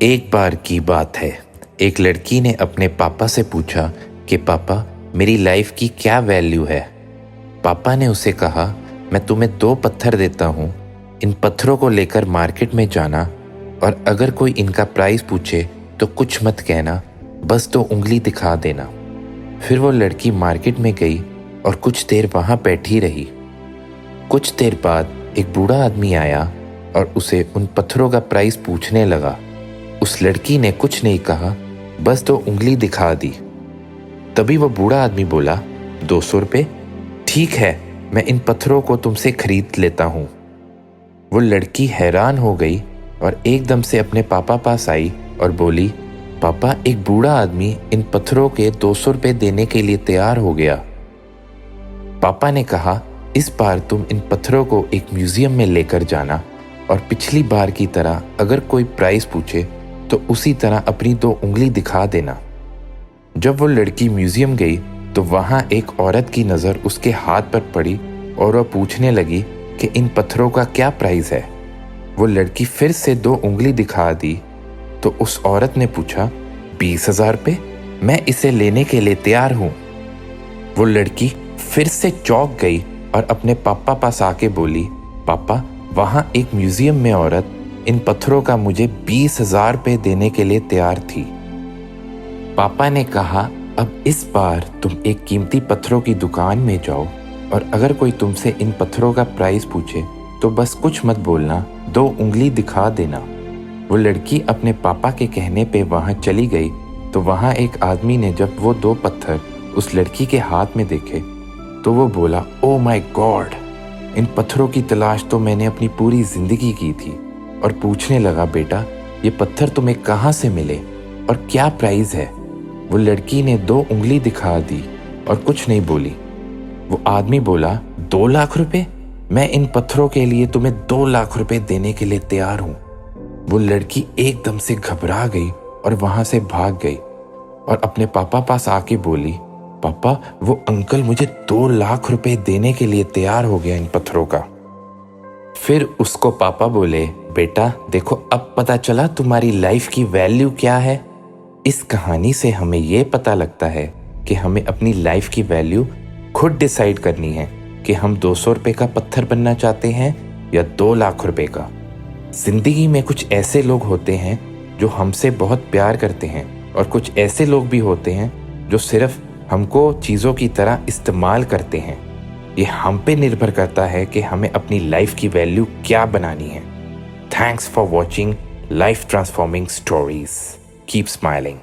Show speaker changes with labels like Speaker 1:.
Speaker 1: एक बार की बात है, एक लड़की ने अपने पापा से पूछा कि पापा, मेरी लाइफ की क्या वैल्यू है। पापा ने उसे कहा, मैं तुम्हें 2 पत्थर देता हूँ, इन पत्थरों को लेकर मार्केट में जाना और अगर कोई इनका प्राइस पूछे तो कुछ मत कहना, बस 2 उंगली दिखा देना। फिर वो लड़की मार्केट में गई और कुछ देर वहाँ बैठी रही। कुछ देर बाद एक बूढ़ा आदमी आया और उसे उन पत्थरों का प्राइस पूछने लगा। उस लड़की ने कुछ नहीं कहा, बस 2 उंगली दिखा दी। तभी वो बूढ़ा आदमी बोला, 200 रुपये? ठीक है, मैं इन पत्थरों को तुमसे खरीद लेता हूँ। वो लड़की हैरान हो गई और एकदम से अपने पापा पास आई और बोली, पापा, एक बूढ़ा आदमी इन पत्थरों के 200 रुपये देने के लिए तैयार हो गया। पापा ने कहा, इस बार तुम इन पत्थरों को एक म्यूजियम में लेकर जाना और पिछली बार की तरह अगर कोई प्राइस पूछे तो उसी तरह अपनी 2 उंगली दिखा देना। जब वो लड़की म्यूजियम गई तो वहाँ एक औरत की नज़र उसके हाथ पर पड़ी और वह पूछने लगी कि इन पत्थरों का क्या प्राइस है। वो लड़की फिर से 2 उंगली दिखा दी तो उस औरत ने पूछा, 20,000 रुपये? मैं इसे लेने के लिए तैयार हूँ। वो लड़की फिर से चौंक गई और अपने पापा पास आके बोली, पापा, वहाँ एक म्यूजियम में औरत इन पत्थरों का मुझे 20,000 रुपये देने के लिए तैयार थी। पापा ने कहा, अब इस बार तुम एक कीमती पत्थरों की दुकान में जाओ और अगर कोई तुमसे इन पत्थरों का प्राइस पूछे तो बस कुछ मत बोलना, 2 उंगली दिखा देना। वो लड़की अपने पापा के कहने पे वहाँ चली गई तो वहाँ एक आदमी ने जब वो 2 पत्थर उस लड़की के हाथ में देखे तो वो बोला, ओ माय गॉड, इन पत्थरों की तलाश तो मैंने अपनी पूरी ज़िंदगी की थी। और पूछने लगा, बेटा, ये पत्थर तुम्हें कहाँ से मिले और क्या प्राइस है? वो लड़की ने 2 उंगली दिखा दी और कुछ नहीं बोली। वो आदमी बोला, 2 लाख रुपए? मैं इन पत्थरों के लिए तुम्हें 2 लाख रुपए देने के लिए तैयार हूँ। वो लड़की एकदम से घबरा गई और वहाँ से भाग गई और अपने पापा पास आके बोली, पापा, वो अंकल मुझे 2 लाख रुपए देने के लिए तैयार हो गया इन पत्थरों का। फिर उसको पापा बोले, बेटा देखो, अब पता चला तुम्हारी लाइफ की वैल्यू क्या है। इस कहानी से हमें ये पता लगता है कि हमें अपनी लाइफ की वैल्यू खुद डिसाइड करनी है कि हम 200 रुपये का पत्थर बनना चाहते हैं या 2 लाख रुपए का। जिंदगी में कुछ ऐसे लोग होते हैं जो हमसे बहुत प्यार करते हैं और कुछ ऐसे लोग भी होते हैं जो सिर्फ हमको चीज़ों की तरह इस्तेमाल करते हैं। ये हम पे निर्भर करता है कि हमें अपनी लाइफ की वैल्यू क्या बनानी है। Thanks for watching life transforming stories. Keep smiling.